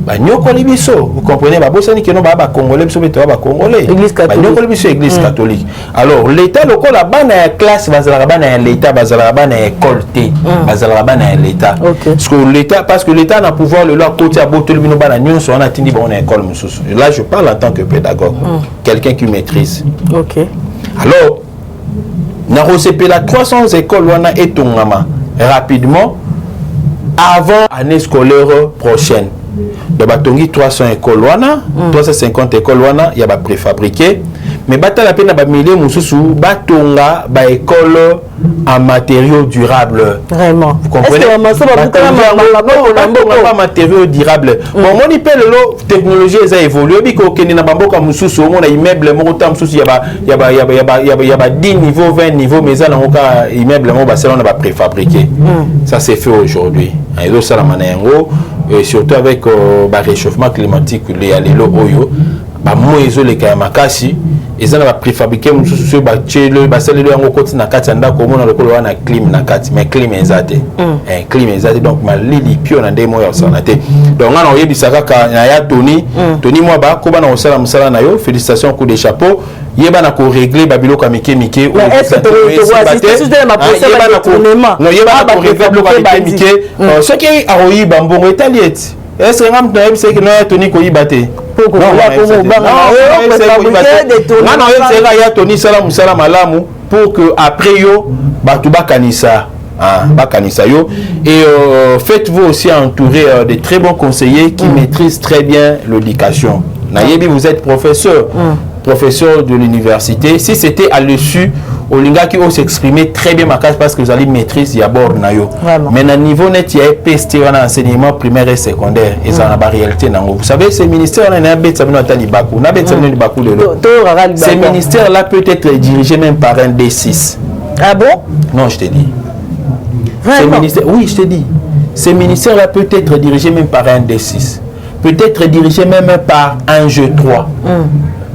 ba nyokoli biso vous comprenez ba bosani que non ba congolais biso beto ba congolais ba nyokoli biso église catholique alors l'état lokola bana ya classe bazala bana ya l'état bazala bana ya école T bazala bana ya l'état parce que l'état na pouvoir le leur côté à botol bino bana nyonso on a tindi ba on a école mususu là je parle en tant que pédagogue quelqu'un qui maîtrise alors na recépela 300 écoles wana etongama rapidement avant année scolaire prochaine. Donc, batongi 300 écoles wana, 350 écoles wana, il y a ba préfabriqué. Mais bata la peine ba milliers mususu batonga ba école en matériaux durables. Vraiment. Vous comprenez? Pas matériaux durables. Bon, mon ipel lo technologie a évolué. Biko keni na bamboka mususu au monde immeuble mo tam mususu y a ba 10 niveaux 20 niveaux mais ça na ngoka immeuble mo ba salon na ba préfabriqué. Ça c'est fait aujourd'hui. Et donc ça la manengo et surtout avec ba réchauffement climatique les alelo oyo ba moezo le kaya makasi ils ont préfabriqué mususu ba chelo ba salelo yango koti na kati ndako omona lokolo wana clim na kati mais clim ezate clim ezate donc malili pio na ndemo ya sanate donc ngana oyebisaka ka na ya Tony moi ba ko bana osala musala na yo félicitations coup de chapeau yeba na ko régler babilo ka mike mike mais est-ce que tu vois si tu ma procès non yeba na ko régler babilo ka mike mike ce qui aroyi bambongo etaliet est-ce que ngam na yebisa que no Tony ko yibate pour que après yo batu bakanisa bakanisa yo et faites-vous aussi entourer de très bons conseillers qui maîtrisent très bien l'éducation. Nayebi vous êtes professeur de l'université. Si c'était à l'issue au linga qui ose s'exprimer très bien ma classe parce que vous allez maîtriser d'abord nayo. Mais à niveau net il y a PST en enseignement primaire et secondaire et ça na réalité nango. Vous savez ce ministère là na bet sabino atali baku. Na bet sabino baku de l'eau. Ce ministère là peut être dirigé même par un D6. Ah bon? Non, je te dis. Ce ministère, oui, je te dis. Ce ministère là peut être dirigé même par un D6. Peut être dirigé même par un G3.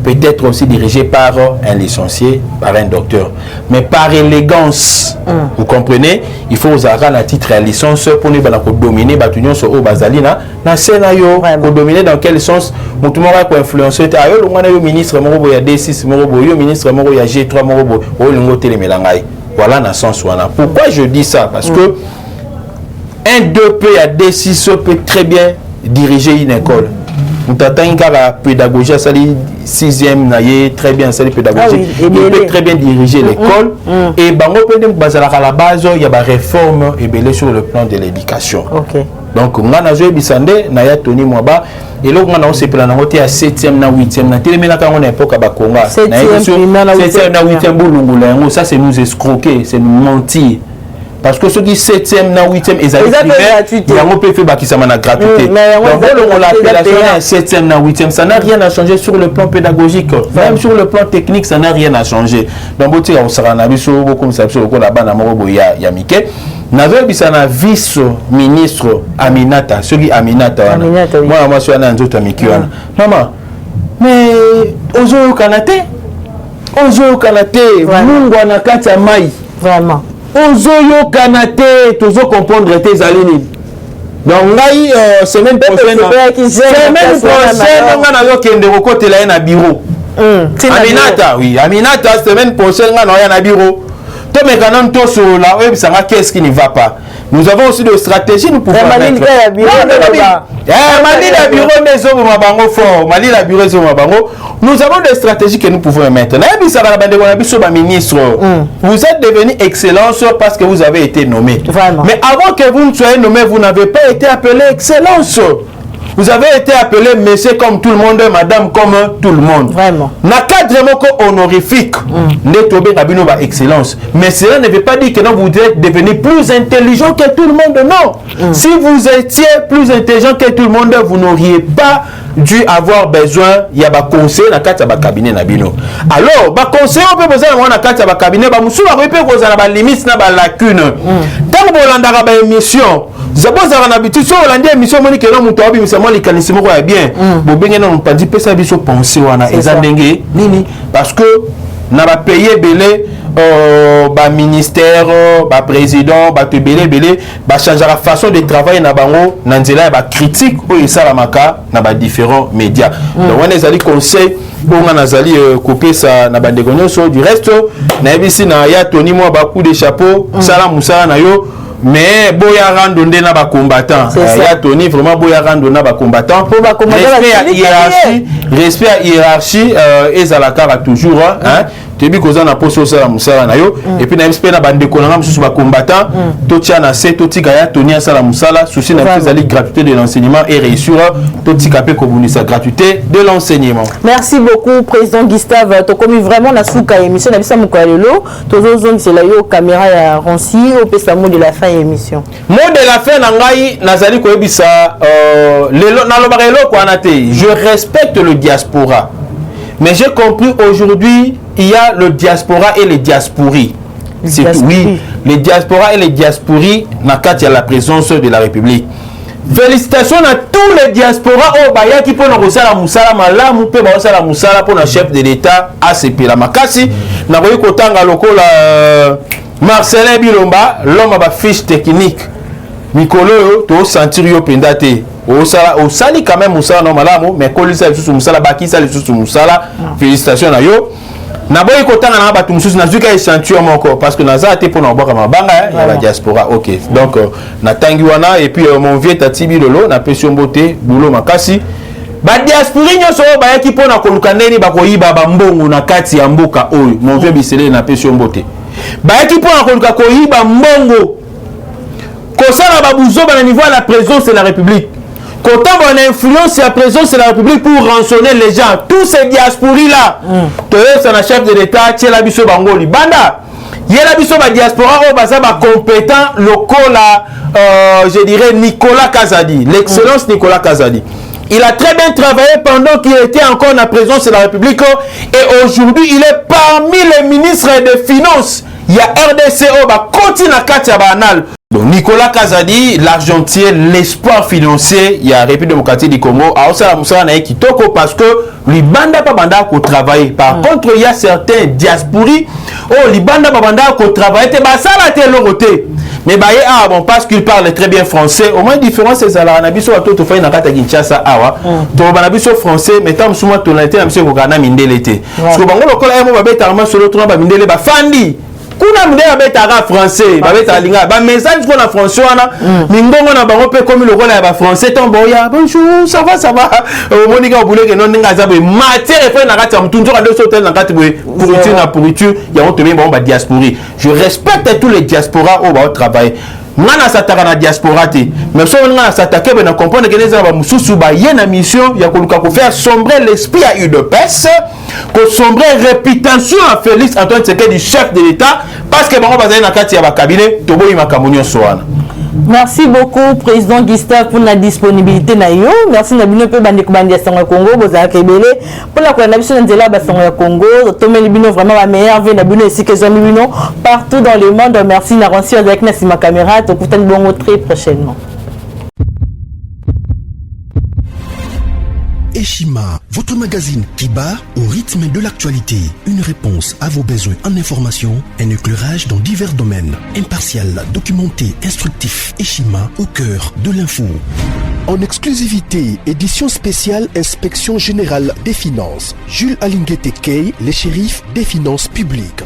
Peut-être aussi dirigé par un licencié, par un docteur. Mais par élégance, vous comprenez, il faut aux arrêts à titre à licence pour nous dominer, au Bazalina, na scénario, pour dominer dans quel sens, tout le monde va influencer. Le ministre, il y a D6, le ministre, il y a G3, il y a voilà dans sens. Pourquoi je dis ça? Parce que un 2P à D6 peut très bien diriger une école. Nous t'attendons qu'à la pédagogie, ça dit 6e, très bien, ça dit pédagogie. Il peut très bien diriger l'école. Et bango peut à la base, il y a des réformes et sur le plan de l'éducation. Donc, on a joué Bissande, Naya Tony Mwaba, et là, on a aussi plan à 7e, 8e, on a époque à Bakonga. 7e, 8e, ça c'est nous escroquer, c'est nous mentir. Parce que ceux qui 7e, 8e, ils ont gratuité. Ils ont fait la gratuité. Donc, on l'appellation 7e, 8e, ça n'a rien à changer sur le plan pédagogique. Même sur le plan technique, ça n'a rien à changer. Donc, on sera comme ça, là-bas, il y a Mickey. Nous avons un vice-ministre Aminata. Celui Aminata. Moi, je suis un autre Mickey. Maman, mais Ozo Kanate, Mungwana Kata Mai. Vraiment. Ozoyo Kanate, toujours comprendre tes alignes. Donc, semaine prochaine, on a un côté là, un bureau. Aminata, oui, Aminata, semaine prochaine, on a un bureau. Tout mais quand on est sur la web, ça va qu'est-ce qui ne va pas. Nous avons aussi des stratégies, nous pouvons mettre. Nous avons des stratégies que nous pouvons mettre. Ministre, vous êtes devenu excellence parce que vous avez été nommé. Vraiment. Mais avant que vous ne soyez nommé, vous n'avez pas été appelé excellence. Vous avez été appelé monsieur comme tout le monde, madame comme tout le monde. Vraiment. Na cadre honorifique, excellence. Mais cela ne veut pas dire que non, vous êtes devenu plus intelligent que tout le monde. Non. Si vous étiez plus intelligent que tout le monde, vous n'auriez pas dû avoir besoin il y a un conseil dans le cabinet nabino. Alors, ba conseil on peut besoin dans le cabinet, ba musu ba peut poser na limite na ba lacune. Tant que bolanda ba émission, zabo za na habitude so bolanda émission moni que non muto abi misamo likanisimo ko bien. Bo benga non pandi pesa biso penser wana ezandenge nini parce que na ba payer belé ministère, président, belé, changer la façon de travailler na bango, nanzela critique ou ça la maka na différents médias. Donc on les ali conseil on a zali couper ça na bande gonyoso du reste na ebisi na ya Tony moi coup de chapeau sala musala na yo. Mais boya rando na ba combattant ya Tony vraiment boya rando na ba combattant respect à hiérarchie ezalaka toujours hein tebi koza na poso sala musala na yo et puis na espère na bande konanga mususu ba combattant totia na se totika ya Tony sala musala souci na ezali gratuité de l'enseignement et réussir totika pe ko bonisa gratuité de l'enseignement. Merci beaucoup président Gustave to komi vraiment na suka émission na bisa mukalelo tozo c'est la yo caméra ya Rancy au pesa mot de la fin émission. Mot de la fin na ngai nazali ko ebisa lelo na lobaka eloko wana te. Je respecte le diaspora. Mais j'ai compris aujourd'hui il y a le diaspora et les diasporis. Oui, les diaspora et les diasporis na kati ya la présence de la République. Félicitations à tous les diasporas au baya qui pona kosala musala malamu pe ba kosala musala pona chef de l'État ACP la makasi na koyi kotanga lokola Marcelin Bilomba l'homme a fiche technique mikolo to sentir yo pendate au sali quand même musala no malamu mais kolisa lisusu musala bakisa lisusu musala félicitations à yo na boyi kotanga na batu mususu na zuka échantillon moko parce que naza te pona boka mabanga ya la diaspora. OK donc na tangi wana et puis mon vieux Tati Bilolo na pesio mbote bulo makasi ba diaspora nyoso ba yaki pona koluka ndeni bakoyiba ba mbongo na kati ya mboka oyo mon vieux Bisele na pesio mbote ba yaki pona koluka koyiba mbongo kosala ba buzo ba na niveau à la présence de la République. Quand on a influence la présence de la République pour rançonner les gens, tous ces diasporis là, c'est un chef de l'État, c'est la biso bangoli. Banda, il y a la biso ba diaspora au basa ba compétent local je dirais Nicolas Kazadi, l'excellence Nicolas Kazadi. Il a très bien travaillé pendant qu'il était encore en la présence de la République et aujourd'hui il est parmi les ministres des Finances. Il y a RDC ba continue à Katia Banal. Donc Nicolas Kazadi, l'argentier, l'espoir financier, il y a République démocratique du Congo, a aussi la moussala na kitoko parce que l'Ibanda pas banda ko travailler. Par contre, il y a certains diasporis, l'Ibanda pas banda ko travailler, te ba ça la te logoté. Mais bah bon parce qu'il parle très bien français, au moins différence c'est ça la nabiso à tout fait na kata Kinshasa awa. To ba nabiso français, mais tam souma tonalité na biso ko kana mindelete. Parce que bango lokola emo ba beta ma solo tona ba mindele ba fandi. Kuna mde abetaka français babeta linga ba message ko na français wana mingongo na bango pe comme le rôle ya ba français tombo ya bonjour ça va monika obuleke non nga za boy matière fe na kati ya mtunzo ka doso tel na kati boy pourriture ya on te bien ba diaspora. Je respecte tous les diasporas au ba travail ngana sataka na diaspora te mais so ngana sataka be na comprendre que les ba mususu ba yena mission ya koluka ko faire sombrer l'esprit à UDPS ko sombrer réputation à Félix Antoine Tshisekedi du chef de l'État parce que bango bazali na kati ya ba cabinet to boyi makamunyo soana. Merci beaucoup président Gustave pour la disponibilité na yo. Merci na bino pe bande ko bande ya Sango Congo bozala kebele pour la na biso nzela ba Sango ya Congo tomeli bino vraiment la meilleure vie na bino ici que zami bino partout dans le monde. Merci na Rancy avec na ma caméra to kutani bongo très prochainement. Eshima, votre magazine qui bat au rythme de l'actualité. Une réponse à vos besoins en information, un éclairage dans divers domaines. Impartial, documenté, instructif. Eshima, au cœur de l'info. En exclusivité, édition spéciale Inspection Générale des Finances. Jules Alinguete Key, les shérifs des finances publiques.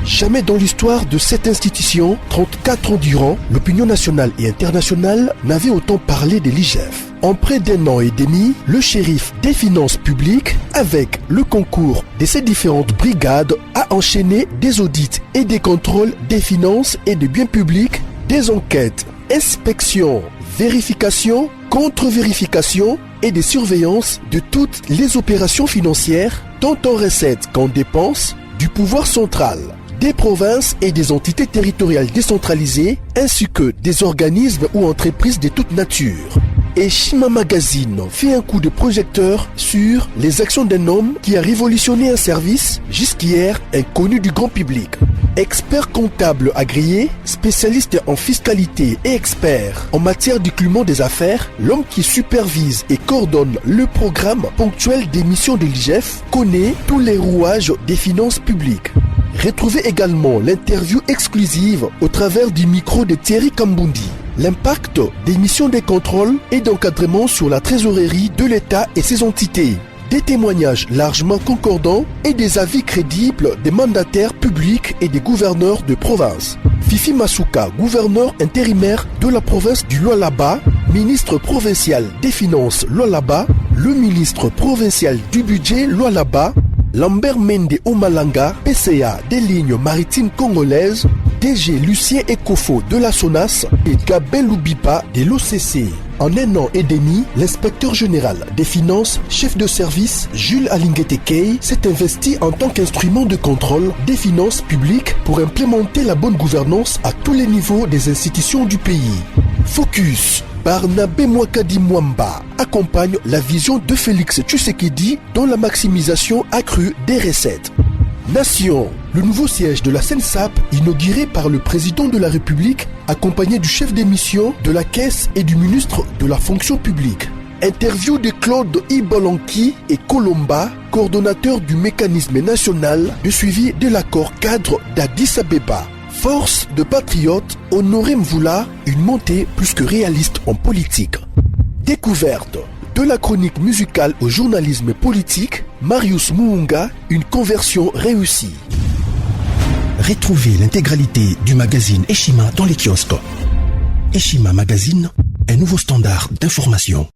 Jamais dans l'histoire de cette institution, 34 ans durant, l'opinion nationale et internationale n'avait autant parlé de l'IGF. En près d'un an et demi, le shérif des finances publiques, avec le concours de ses différentes brigades, a enchaîné des audits et des contrôles des finances et des biens publics, des enquêtes, inspections, vérifications, contre-vérifications et des surveillances de toutes les opérations financières, tant en recettes qu'en dépenses, du pouvoir central, des provinces et des entités territoriales décentralisées, ainsi que des organismes ou entreprises de toute nature. Et Shima Magazine fait un coup de projecteur sur les actions d'un homme qui a révolutionné un service jusqu'hier inconnu du grand public. Expert comptable agréé, spécialiste en fiscalité et expert en matière d'écoulement des affaires, l'homme qui supervise et coordonne le programme ponctuel des missions de l'IGF connaît tous les rouages des finances publiques. Retrouvez également l'interview exclusive au travers du micro de Thierry Kambundi. L'impact des missions de contrôle et d'encadrement sur la trésorerie de l'État et ses entités. Des témoignages largement concordants et des avis crédibles des mandataires publics et des gouverneurs de province. Fifi Masuka, gouverneur intérimaire de la province du Lualaba, ministre provincial des Finances Lualaba, le ministre provincial du budget Lualaba, Lambert Mende Omalanga, PCA des lignes maritimes congolaises, DG Lucien Ekofo de la SONAS et Gabin Loubipa de l'OCC. En 1 an et demi, l'inspecteur général des finances, chef de service Jules Alinguetekei, s'est investi en tant qu'instrument de contrôle des finances publiques pour implémenter la bonne gouvernance à tous les niveaux des institutions du pays. Focus. Barnabé Mwakadi Mwamba accompagne la vision de Félix Tshisekedi dans la maximisation accrue des recettes. Nation, le nouveau siège de la SENSAP inauguré par le président de la République accompagné du chef des missions de la Caisse et du ministre de la Fonction publique. Interview de Claude Ibolanki et Colomba, coordonnateur du mécanisme national de suivi de l'accord cadre d'Addis Abeba. Force de patriotes, Honoré Mvula, une montée plus que réaliste en politique. Découverte. De la chronique musicale au journalisme politique, Marius Muunga, une conversion réussie. Retrouvez l'intégralité du magazine Eshima dans les kiosques. Eshima Magazine, un nouveau standard d'information.